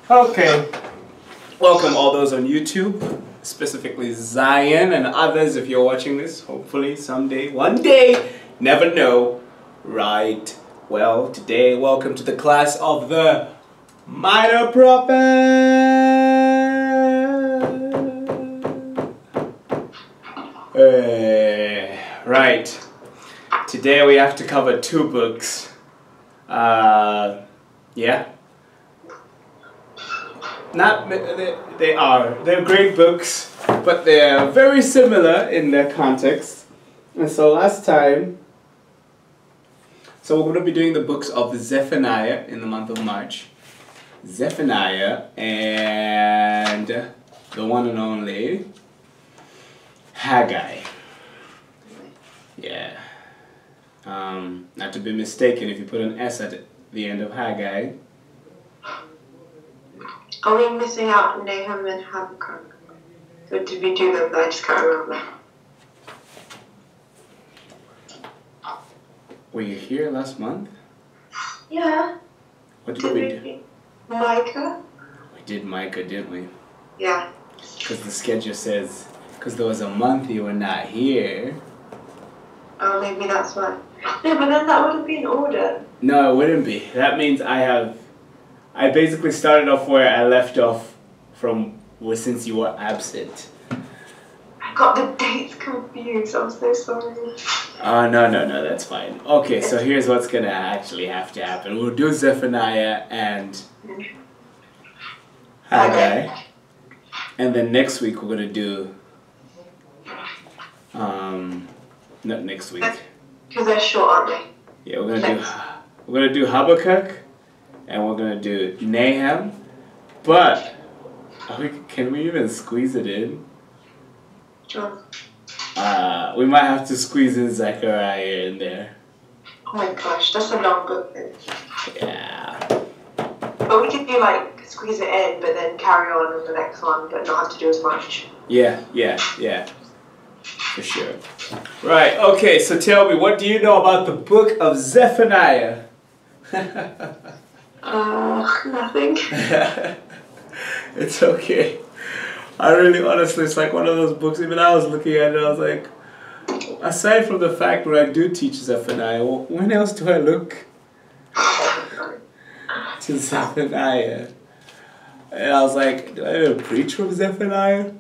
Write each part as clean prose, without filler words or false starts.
Okay, welcome all those on YouTube, specifically Zion and others if you're watching this, hopefully someday, one day, never know, right? Well, today, welcome to the class of the Minor Prophet. Right, today we have to cover two books. Yeah. They're great books, but they're very similar in their context. And so last time, we're going to be doing the books of Zephaniah in the month of March. Zephaniah and the one and only Haggai. Yeah. Not to be mistaken, if you put an S at the end of Haggai. Are we missing out on Nahum and Habakkuk? So did we do them? I just can't remember. Were you here last month? Yeah. What did we do? Micah? We did Micah, didn't we? Yeah. Because the schedule says, because there was a month you were not here. Oh, maybe that's why. No, but then that wouldn't be in order. No, it wouldn't be. That means I basically started off where I left off from since you were absent. I got the dates confused. I'm so sorry. No, that's fine. Okay, so here's what's gonna actually have to happen. We'll do Zephaniah and Haggai, and then next week we're gonna do not next week. Because they're short, aren't they? Yeah, we're gonna do Habakkuk, and we're gonna do Nahum, but can we even squeeze it in? Sure. We might have to squeeze in Zechariah in there. Oh my gosh, that's a long book then. Yeah. But we could do like squeeze it in, but then carry on with the next one, but not have to do as much. Yeah. For sure. Right, okay, so tell me, what do you know about the book of Zephaniah? Nothing. It's okay. Honestly, it's like one of those books, even I was looking at it, I was like, aside from the fact where I do teach Zephaniah, when else do I look to Zephaniah? And I was like, do I even preach from Zephaniah?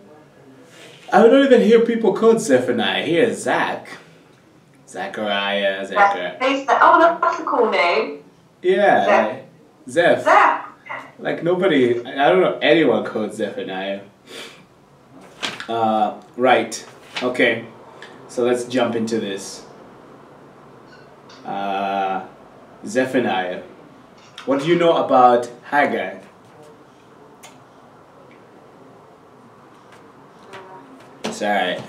I don't even hear people called Zephaniah. I hear Zechariah. Oh, that's a cool name. Yeah. Zeph. Like nobody, I don't know anyone called Zephaniah. Right. Okay. So let's jump into this. Zephaniah. What do you know about Haggai? It's alright.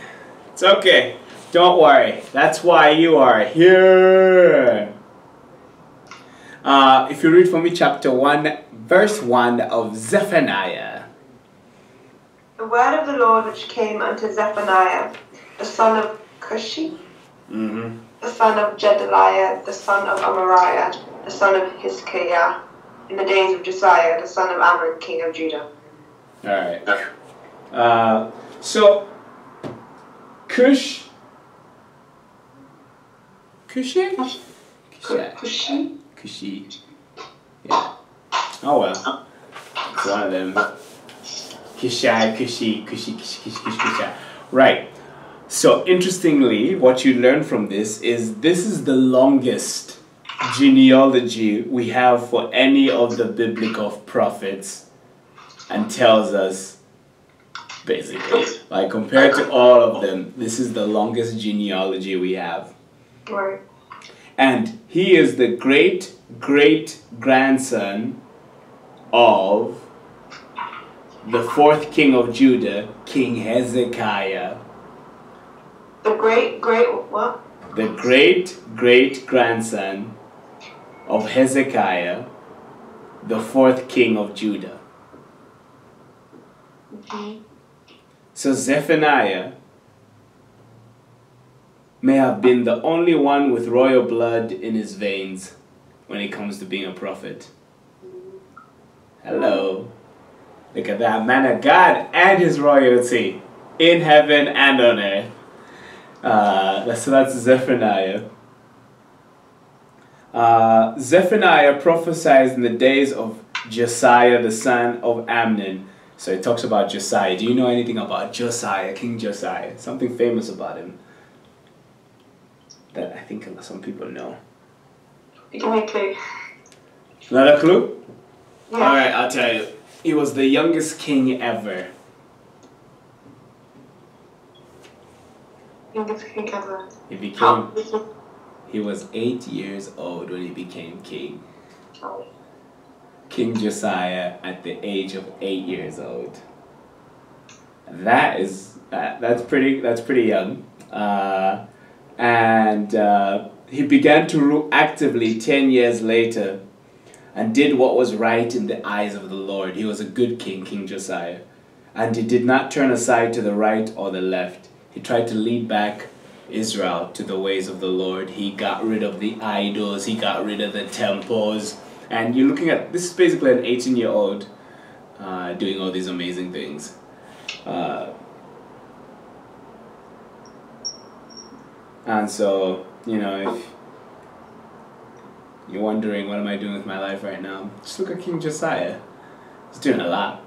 It's okay. Don't worry. That's why you are here. If you read for me chapter 1, verse 1 of Zephaniah. The word of the Lord which came unto Zephaniah, the son of Cushi, the son of Jedaliah, the son of Amariah, the son of Hiskiah, in the days of Josiah, the son of Ammon, king of Judah. Alright. So, Cushi? Yeah. Oh well. It's one of them. Kushi. Right. So interestingly, what you learn from this is the longest genealogy we have for any of the biblical prophets, and tells us basically, like compared to all of them, this is the longest genealogy we have. Right. And he is the great-great-grandson of the fourth king of Judah, King Hezekiah. The what? The great-great-grandson of Hezekiah, the fourth king of Judah. Okay. So Zephaniah may have been the only one with royal blood in his veins when it comes to being a prophet. Hello. Look at that, man of God and his royalty in heaven and on earth. So that's Zephaniah. Zephaniah prophesies in the days of Josiah, the son of Amnon. So it talks about Josiah. Do you know anything about Josiah, King Josiah? Something famous about him that I think some people know. Give me a clue. Not a clue? Yeah. Alright, I'll tell you. He was the youngest king ever. Youngest king ever. He was 8 years old when he became king. Oh. King Josiah at the age of 8 years old. That's pretty young. He began to rule actively 10 years later and did what was right in the eyes of the Lord. He was a good king, King Josiah. And he did not turn aside to the right or the left. He tried to lead back Israel to the ways of the Lord. He got rid of the idols. He got rid of the temples. And you're looking at, this is basically an 18-year-old doing all these amazing things. And so, you know, if you're wondering what am I doing with my life right now, just look at King Josiah. He's doing a lot.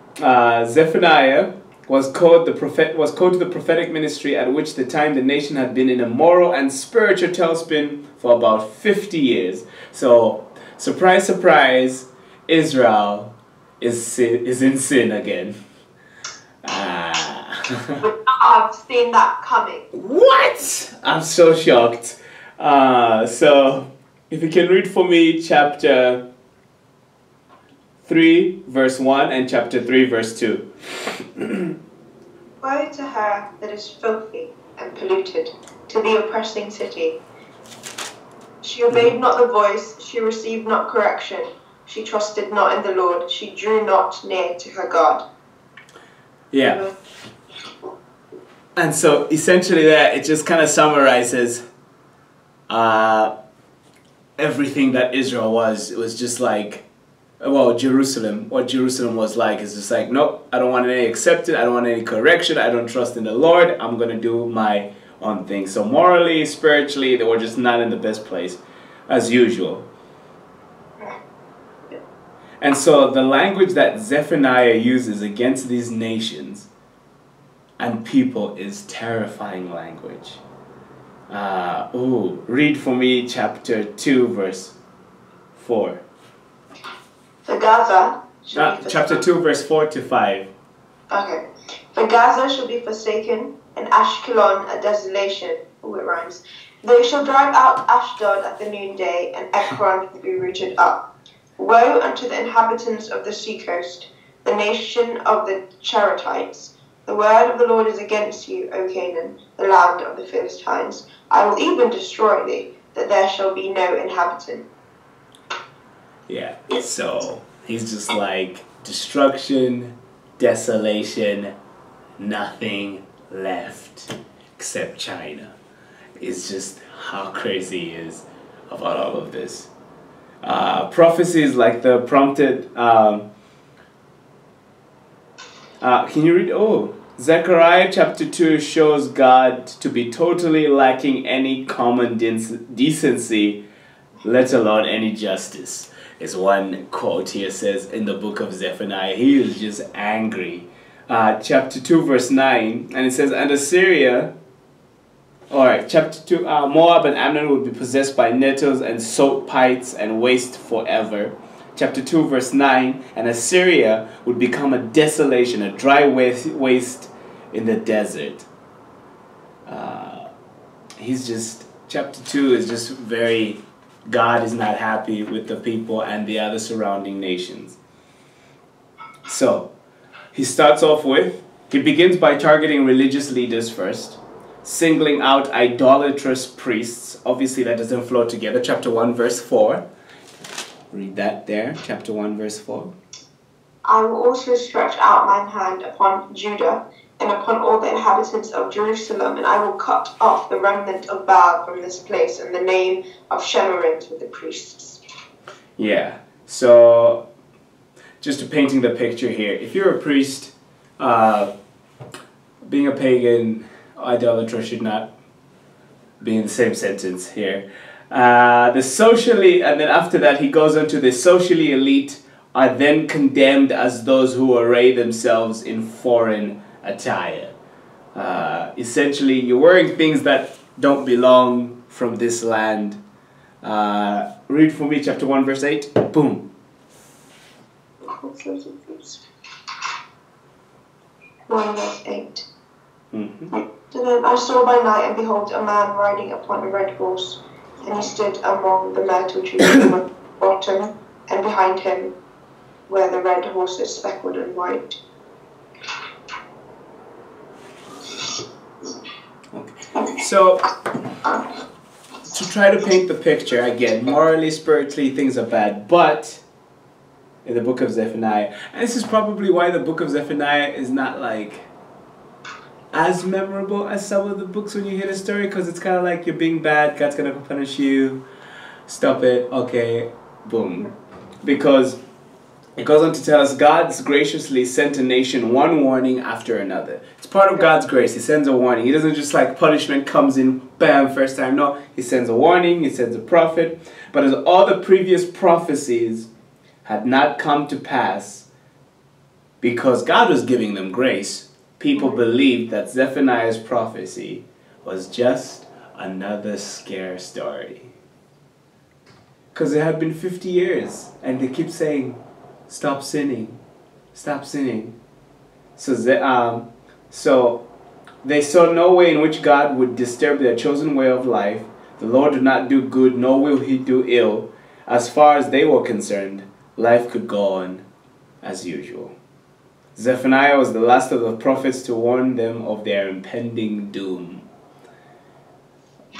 Zephaniah was called to the prophetic ministry at which the time the nation had been in a moral and spiritual tailspin for about 50 years. So, surprise, surprise, Israel is in sin again. I've seen that coming. What? I'm so shocked. So, if you can read for me chapter 3 verse 1 and chapter 3 verse 2. Woe to her that is filthy and polluted, to the oppressing city. She obeyed not the voice, she received not correction, she trusted not in the Lord, she drew not near to her God. Yeah. And so essentially there, it just kind of summarizes everything that Israel was. It was just like, well, Jerusalem, what Jerusalem was like is just like, nope, I don't want any acceptance, I don't want any correction, I don't trust in the Lord, I'm going to do my own thing. So morally, spiritually, they were just not in the best place, as usual. And so the language that Zephaniah uses against these nations and people is terrifying language. Read for me chapter 2 verse 4. For Gaza chapter 2 verse 4 to 5. Okay. For Gaza shall be forsaken, and Ashkelon a desolation. Oh, it rhymes. They shall drive out Ashdod at the noonday, and Ekron will be rooted up. Woe unto the inhabitants of the seacoast, the nation of the Cherethites. The word of the Lord is against you, O Canaan, the land of the Philistines. I will even destroy thee, that there shall be no inhabitant. Yeah, so he's just like destruction, desolation, nothing left except China. It's just how crazy he is about all of this. Prophecies like the prompted... can you read? Zechariah chapter 2 shows God to be totally lacking any common decency, let alone any justice. Is one quote here says in the book of Zephaniah. He is just angry. Chapter 2 verse 9, and it says, and Assyria, alright, chapter 2, Moab and Ammon would be possessed by nettles and salt pites and waste forever. Chapter 2 verse 9, and Assyria would become a desolation, a dry waste in the desert. Chapter 2 is just very, God is not happy with the people and the other surrounding nations. So, he begins by targeting religious leaders first, singling out idolatrous priests. Obviously that doesn't flow together. Chapter 1 verse 4. Read that there, chapter 1 verse 4. I will also stretch out mine hand upon Judah and upon all the inhabitants of Jerusalem, and I will cut off the remnant of Baal from this place, and the name of Shemerith with the priests. Yeah, so just to painting the picture here. If you're a priest, being a pagan, idolater should not be in the same sentence here. The socially, and then after that he goes on to the socially elite are then condemned as those who array themselves in foreign attire. Essentially, you're wearing things that don't belong from this land. Read for me chapter 1 verse 8. Boom. 1 verse 8. Mm-hmm. And then I saw by night, and behold, a man riding upon a red horse, and he stood among the myrtle trees at the bottom, and behind him were the red horses speckled and white. Okay. So, to try to paint the picture, again, morally, spiritually, things are bad, but in the book of Zephaniah, and this is probably why the book of Zephaniah is not like as memorable as some of the books when you hear the story, because it's kind of like you're being bad, God's gonna punish you, stop it, okay, boom. Because it goes on to tell us God's graciously sent a nation one warning after another. It's part of God's grace. He sends a warning. He doesn't just like punishment comes in, bam, first time. No, he sends a warning, he sends a prophet. But as all the previous prophecies had not come to pass, because God was giving them grace, people believed that Zephaniah's prophecy was just another scare story. Because it had been 50 years, and they keep saying, stop sinning, stop sinning. So they saw no way in which God would disturb their chosen way of life. The Lord did not do good, nor will he do ill. As far as they were concerned, life could go on as usual. Zephaniah was the last of the prophets to warn them of their impending doom.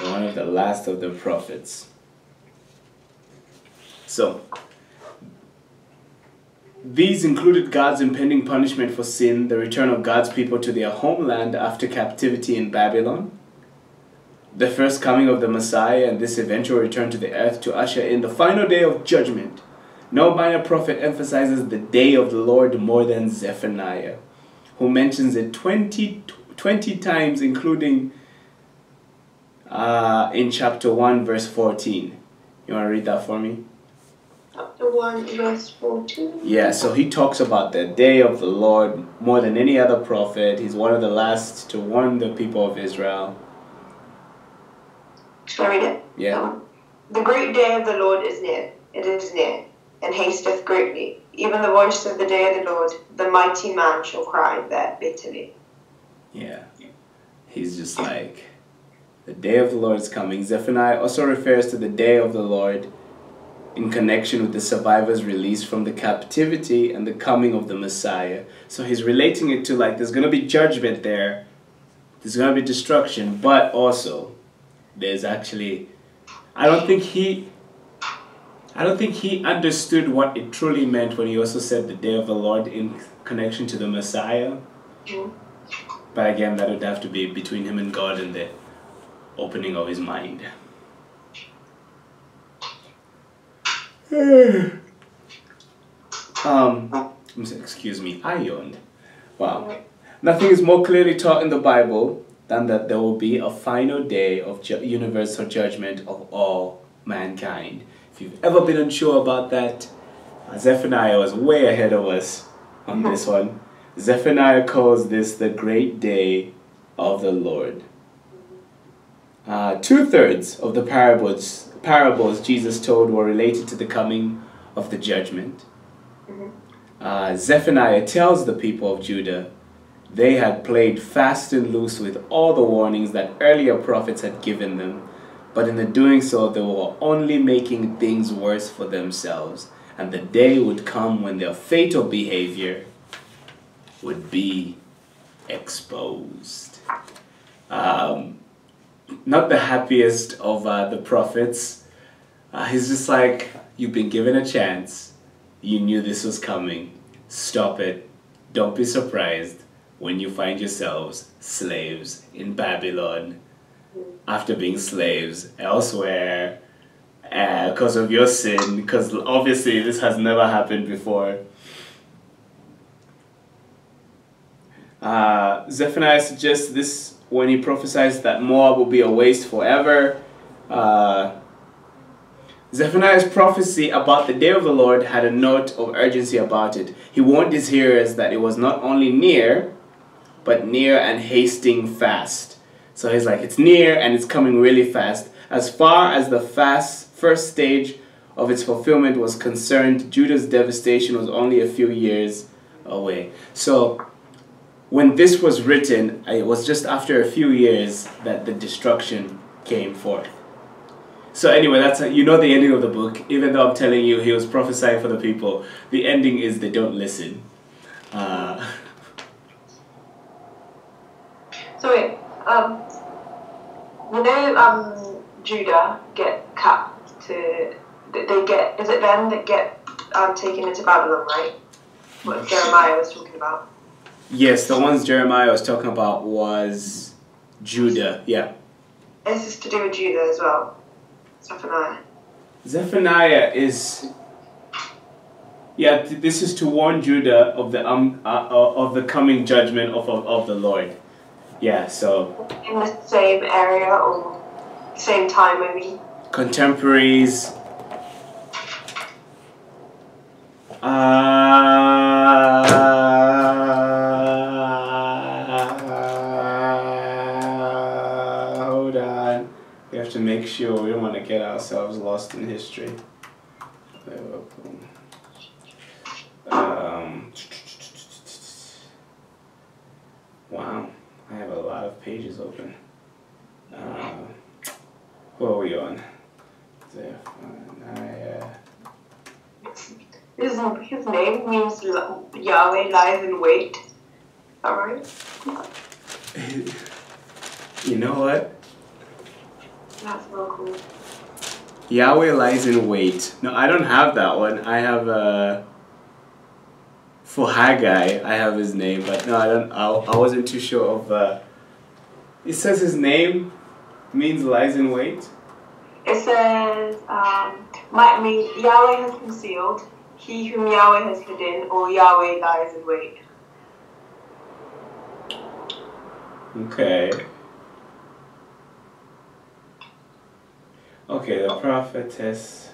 One of the last of the prophets. So, these included God's impending punishment for sin, the return of God's people to their homeland after captivity in Babylon, the first coming of the Messiah, and this eventual return to the earth to usher in the final day of judgment. No minor prophet emphasizes the day of the Lord more than Zephaniah, who mentions it 20 times, including in chapter 1, verse 14. You want to read that for me? Chapter 1, verse 14. Yeah, so he talks about the day of the Lord more than any other prophet. He's one of the last to warn the people of Israel. Shall I read it? Yeah. The great day of the Lord is near. It is near, and hasteth greatly. Even the voice of the day of the Lord, the mighty man shall cry there bitterly. Yeah. He's just like, the day of the Lord is coming. Zephaniah also refers to the day of the Lord in connection with the survivors' release from the captivity and the coming of the Messiah. So he's relating it to like, there's going to be judgment there. There's going to be destruction, but also there's actually, I don't think he understood what it truly meant when he also said the day of the Lord in connection to the Messiah. But again, that would have to be between him and God and the opening of his mind. Excuse me, I yawned. Wow. Nothing is more clearly taught in the Bible than that there will be a final day of universal judgment of all mankind. If you've ever been unsure about that, Zephaniah was way ahead of us on this one. Zephaniah calls this the great day of the Lord. 2/3 of the parables Jesus told were related to the coming of the judgment. Zephaniah tells the people of Judah they had played fast and loose with all the warnings that earlier prophets had given them, but in the doing so they were only making things worse for themselves, and the day would come when their fatal behavior would be exposed. Not the happiest of the prophets. He's just like, you've been given a chance. You knew this was coming. Stop it. Don't be surprised when you find yourselves slaves in Babylon after being slaves elsewhere because of your sin, because obviously this has never happened before. Zephaniah suggests this when he prophesies that Moab will be a waste forever. Zephaniah's prophecy about the day of the Lord had a note of urgency about it. He warned his hearers that it was not only near, but near and hasting fast. So he's like, it's near and it's coming really fast. As far as the first stage of its fulfillment was concerned, Judah's devastation was only a few years away. So when this was written, it was just after a few years that the destruction came forth. So anyway, you know the ending of the book. Even though I'm telling you he was prophesying for the people, the ending is they don't listen. So wait, Judah get cut to, they get, is it them that get taken into Babylon, right? What Jeremiah was talking about. Yes, the ones Jeremiah was talking about was Judah, yeah. Is this to do with Judah as well? Zephaniah. Zephaniah is, yeah, this is to warn Judah of the coming judgment of the Lord. Yeah, so in the same area or same time maybe. Contemporaries. Hold on. We have to make sure we don't want to get ourselves lost in history. Wow, I have a lot of pages open. Who are we on? Zephaniah. His name means Yahweh lies in wait. Alright? You know what? That's real cool. Yahweh lies in wait. No, I don't have that one. I have for Haggai, I have his name, but no, I don't. I wasn't too sure of. It says his name means lies in wait. It says, Yahweh has concealed, he whom Yahweh has hidden, or Yahweh lies in wait. Okay. Okay, the prophetess.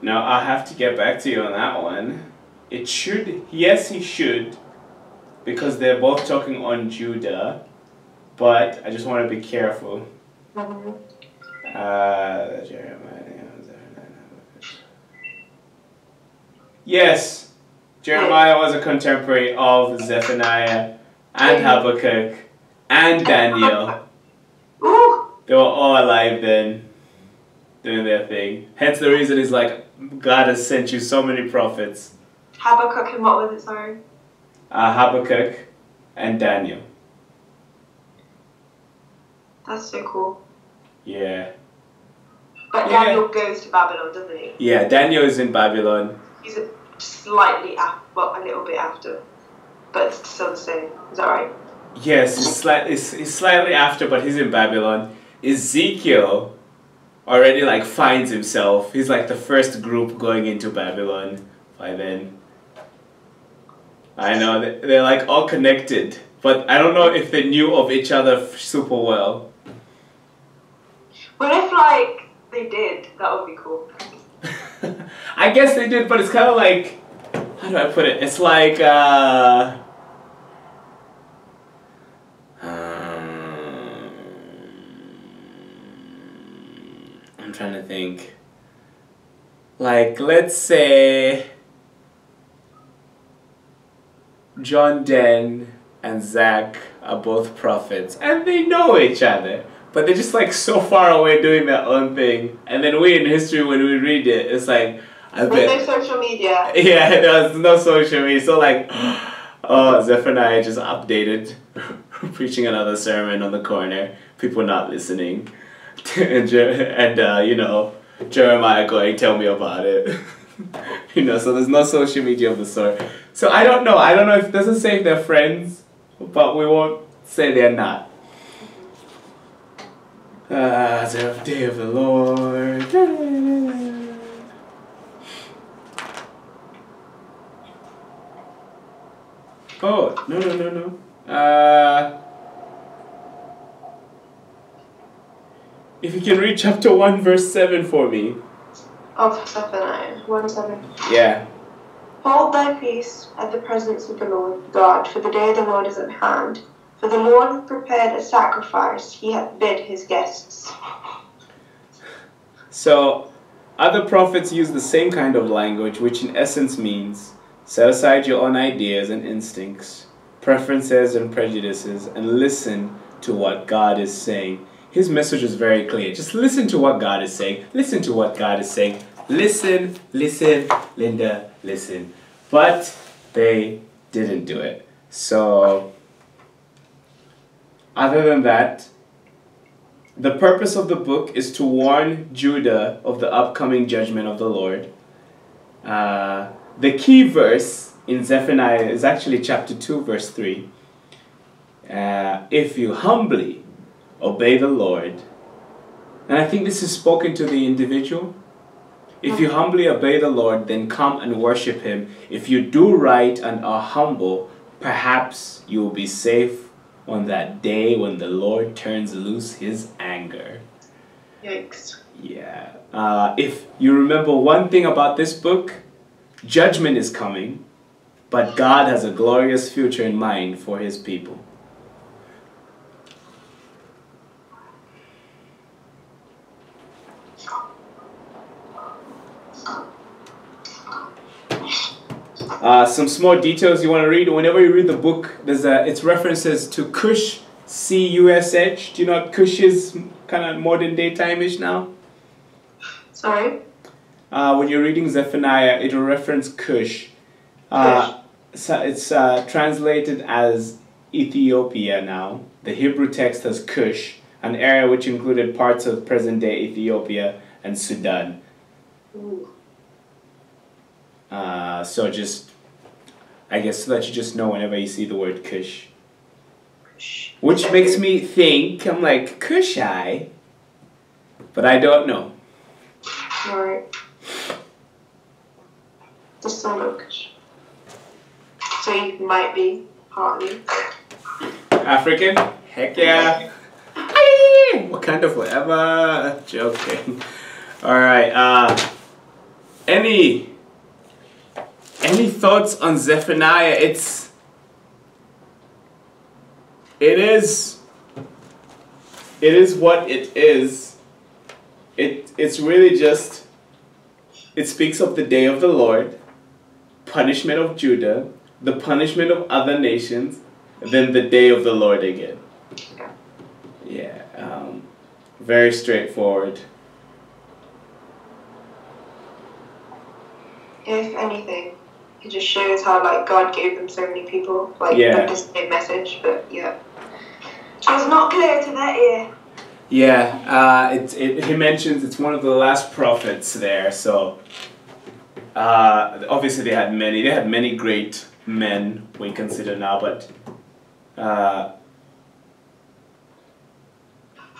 Now I have to get back to you on that one. It should, yes, he should, because they're both talking on Judah, but I just want to be careful. Yes, Jeremiah was a contemporary of Zephaniah and Habakkuk and Daniel. They were all alive then, doing their thing. Hence the reason is like, God has sent you so many prophets. Habakkuk and what was it, sorry? Habakkuk and Daniel. That's so cool. Yeah. But Daniel goes to Babylon, doesn't he? Yeah, Daniel is in Babylon. He's slightly after, well, a little bit after, but it's still the same. Is that right? Yes, it's slightly after, but he's in Babylon. Ezekiel already like finds himself. He's like the first group going into Babylon by then. I know, they're like all connected, but I don't know if they knew of each other super well. But if like they did, that would be cool. I guess they did, but it's kind of like, how do I put it? It's like, I'm trying to think. Like, let's say John Den and Zach are both prophets, and they know each other, but they're just like so far away doing their own thing. And then we in history, when we read it, it's like, I With bet. no social media. Yeah, there's no social media. So like, oh, Zephaniah just updated, preaching another sermon on the corner. People not listening, and you know, Jeremiah going, tell me about it. You know, so there's no social media of the sort. So I don't know. I don't know if it doesn't say if they're friends, but we won't say they're not. The day of the Lord. Oh, no. If you can read chapter 1, verse 7 for me. Of Zephaniah 1:7. Yeah. Hold thy peace at the presence of the Lord God, for the day of the Lord is at hand. For the Lord hath prepared a sacrifice, he hath bid his guests. So, other prophets use the same kind of language, which in essence means set aside your own ideas and instincts, preferences and prejudices, and listen to what God is saying. His message is very clear. Just listen to what God is saying. Listen to what God is saying. Listen, Linda, listen. But they didn't do it. So, other than that, the purpose of the book is to warn Judah of the upcoming judgment of the Lord. The key verse in Zephaniah is actually chapter 2, verse 3. If you humbly obey the Lord, and I think this is spoken to the individual. If you humbly obey the Lord, then come and worship him. If you do right and are humble, perhaps you will be safe on that day when the Lord turns loose his anger. Yikes. Yeah. If you remember one thing about this book, judgment is coming, but God has a glorious future in mind for his people. Some small details you want to read. Whenever you read the book, it's references to Cush, C-U-S-H. Do you know what Cush is kind of modern day time-ish now? Sorry? When you're reading Zephaniah, it will reference Cush. So it's translated as Ethiopia now. The Hebrew text has Cush, an area which included parts of present-day Ethiopia and Sudan. Ooh. So just, I guess, so that you just know whenever you see the word Cush. Which makes me think, I'm like, Cushai? But I don't know. Alright. The son of Cush. So you might be partly African? Heck yeah. Hey, what kind of whatever? Joking. Alright, any thoughts on Zephaniah? It is what it is. It's really just, it speaks of the day of the Lord, punishment of Judah, the punishment of other nations, then the day of the Lord again. Yeah, very straightforward. If anything, it just shows how like God gave them so many people like Yeah. the same message, but yeah, it was not clear to their ear. Yeah, he mentions it's one of the last prophets there. So obviously they had many great men we consider now, but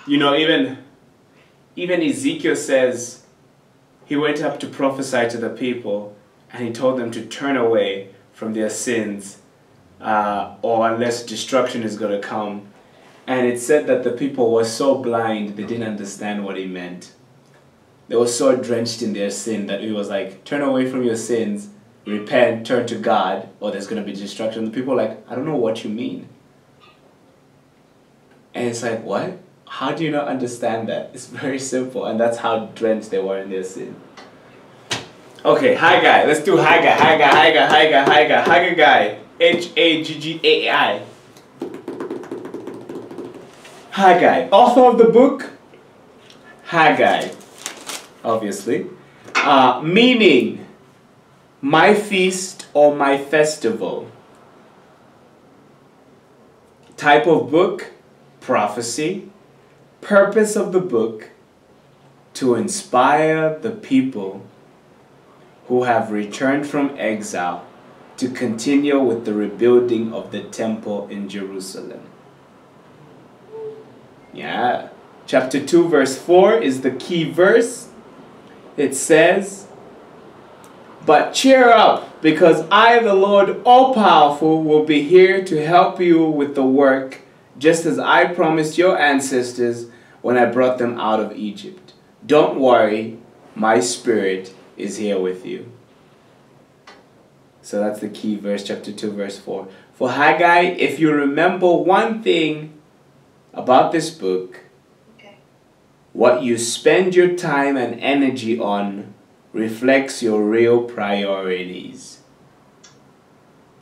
you know, even Ezekiel says he went up to prophesy to the people, and he told them to turn away from their sins, or unless destruction is going to come. And it said that the people were so blind they didn't understand what he meant. They were so drenched in their sin that he was like, turn away from your sins, repent, turn to God, or there's going to be destruction. The people were like, I don't know what you mean. And it's like, what? How do you not understand that? It's very simple, and that's how drenched they were in their sin. Okay, Haggai. Let's do Haggai. Haggai guy. Haggai. Haggai, author of the book, Haggai, obviously. Meaning, my feast or my festival. Type of book, prophecy. Purpose of the book, to inspire the people who have returned from exile to continue with the rebuilding of the temple in Jerusalem. Yeah. Chapter 2 verse 4 is the key verse. It says, "But cheer up, because I, the Lord all-powerful, will be here to help you with the work, just as I promised your ancestors when I brought them out of Egypt. Don't worry, my spirit is here with you." So that's the key verse, chapter 2, verse 4. For Haggai, if you remember one thing about this book, what you spend your time and energy on reflects your real priorities.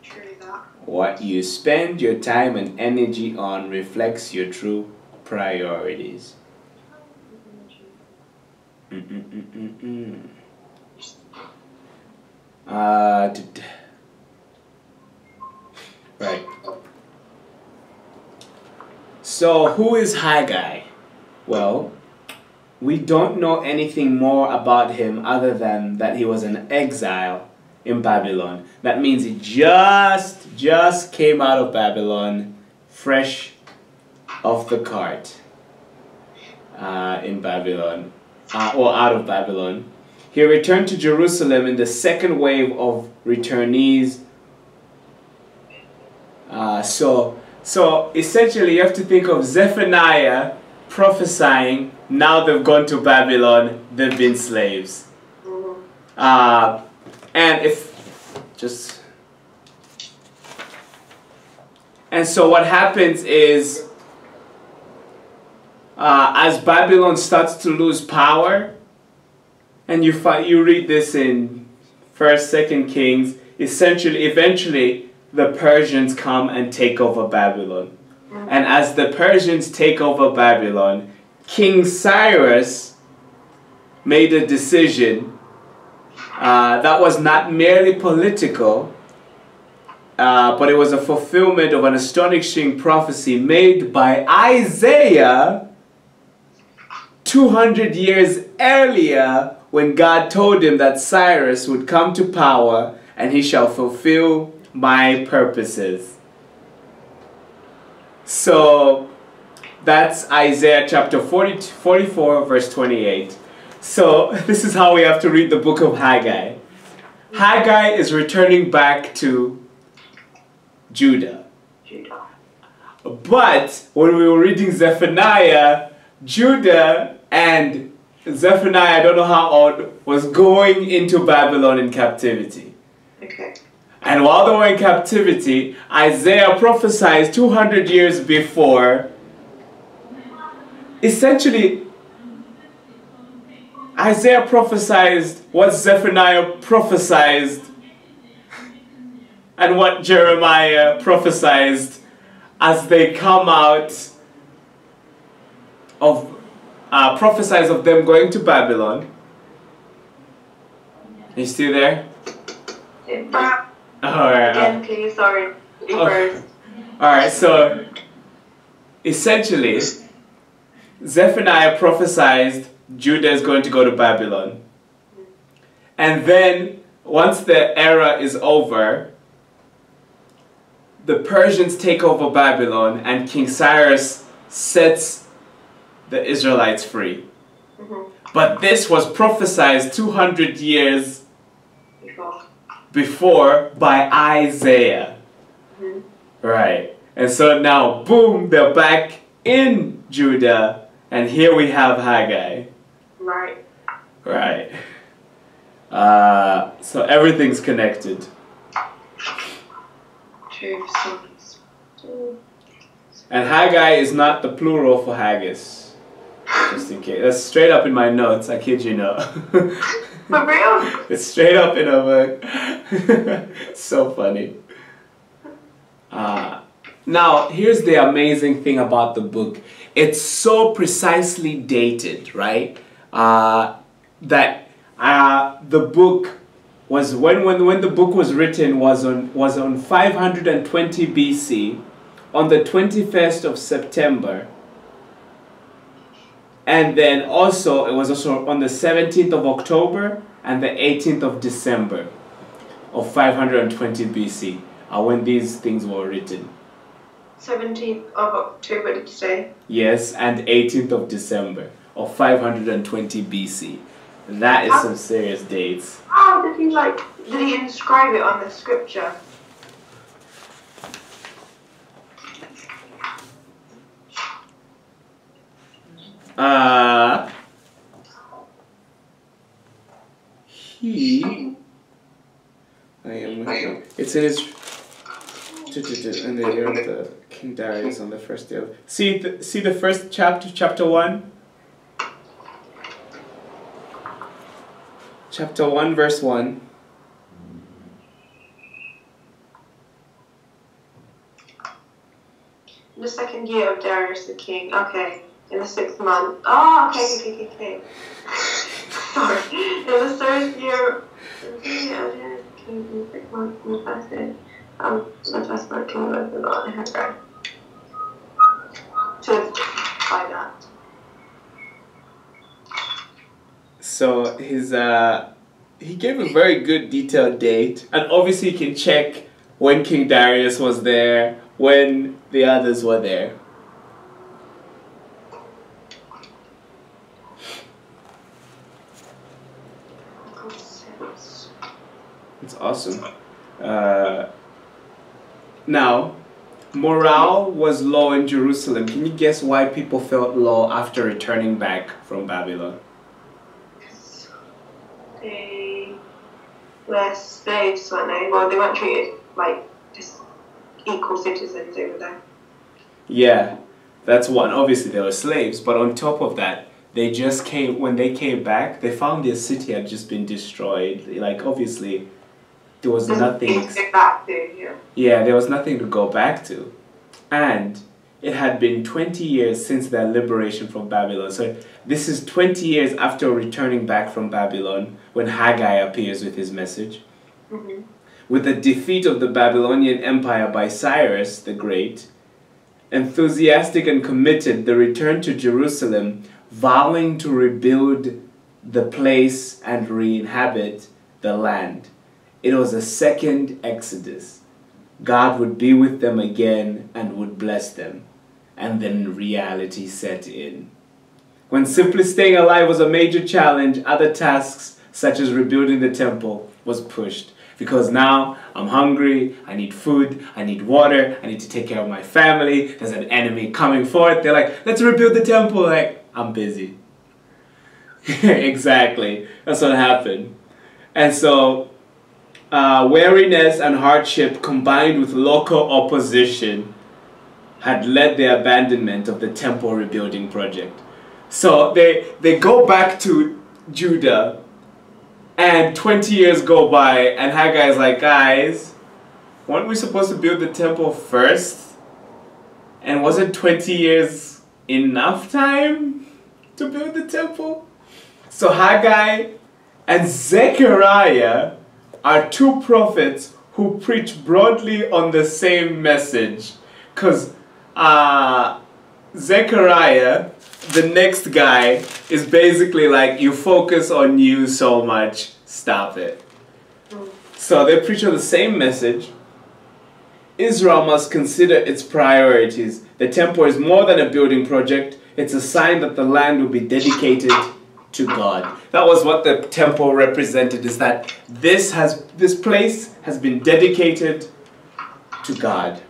True that. What you spend your time and energy on reflects your true priorities. Right. So, who is Haggai? Well, we don't know anything more about him other than that he was an exile in Babylon. That means he just came out of Babylon, fresh off the cart in Babylon, or out of Babylon. He returned to Jerusalem in the second wave of returnees. So essentially you have to think of Zephaniah prophesying, now they've gone to Babylon, they've been slaves. And so what happens is, as Babylon starts to lose power, and you read this in 1st, 2nd Kings, eventually the Persians come and take over Babylon. And as the Persians take over Babylon, King Cyrus made a decision that was not merely political, but it was a fulfillment of an astonishing prophecy made by Isaiah 200 years earlier, when God told him that Cyrus would come to power and he shall fulfill my purposes. So that's Isaiah chapter 44 verse 28. So this is how we have to read the book of Haggai. Haggai is returning back to Judah. But when we were reading Zephaniah, Judah and Zephaniah, I don't know how old, was going into Babylon in captivity. Okay. And while they were in captivity, Isaiah prophesied 200 years before. Essentially, Isaiah prophesied what Zephaniah prophesied and what Jeremiah prophesied as they come out of, prophesies of them going to Babylon. Are you still there? Alright. Again, please, sorry. First. Alright, so essentially, Zephaniah prophesied Judah is going to go to Babylon. And then, once the era is over, the Persians take over Babylon and King Cyrus sets the Israelites free. But this was prophesied 200 years before by Isaiah. Right. And so now, boom, they're back in Judah, and here we have Haggai. Right. Right. So everything's connected. True. And Haggai is not the plural for haggis. Just in case. That's straight up in my notes, I kid you not. For real? It's straight up in a book. So funny. Now, here's the amazing thing about the book. It's so precisely dated, right? That the book was when the book was written was on 520 BC, on the 21st of September, and then also it was also on the 17th of October and the 18th of December of 520 BC when these things were written. 17th of October, did you say? Yes, and 18th of December of 520 BC. That is some serious dates. How did he inscribe it on the scripture? It's in his, and the year of the King Darius on the first day of, see the first chapter 1? Chapter 1, verse 1. In the second year of Darius the king. Okay. In the 6th month. Oh, okay. Sorry. In the third year of Darius the king, in the 6th month, in the first day. The first month, King of the Lord, and okay. So, by that. So he gave a very good detailed date, and obviously you can check when King Darius was there, when the others were there. It's awesome. Now, morale was low in Jerusalem. Can you guess why people felt low after returning back from Babylon? They were slaves, weren't they? Well, they weren't treated like just equal citizens over there. Yeah, that's one. Obviously, they were slaves, but on top of that, they just came. When they came back, they found their city had just been destroyed. Like, obviously, there was nothing. To go back to, yeah, there was nothing to go back to, and it had been 20 years since their liberation from Babylon. So this is 20 years after returning back from Babylon, when Haggai appears with his message. Mm-hmm. With the defeat of the Babylonian Empire by Cyrus the Great, enthusiastic and committed, they returned to Jerusalem, vowing to rebuild the place and re-inhabit the land. It was a second Exodus. God would be with them again and would bless them. And then reality set in. When simply staying alive was a major challenge, other tasks, such as rebuilding the temple, was pushed. Because now I'm hungry, I need food, I need water, I need to take care of my family, there's an enemy coming forth. They're like, let's rebuild the temple. Like, I'm busy. Exactly. That's what happened. And so, weariness and hardship combined with local opposition had led the abandonment of the temple rebuilding project. So they go back to Judah, and 20 years go by, and Haggai is like, guys, weren't we supposed to build the temple first? And wasn't 20 years enough time to build the temple? So Haggai and Zechariah are two prophets who preach broadly on the same message. Because Zechariah, the next guy, is basically like, you focus on you so much, stop it. So they preach on the same message. Israel must consider its priorities. The temple is more than a building project. It's a sign that the land will be dedicated to God. That was what the temple represented, is that this place has been dedicated to God.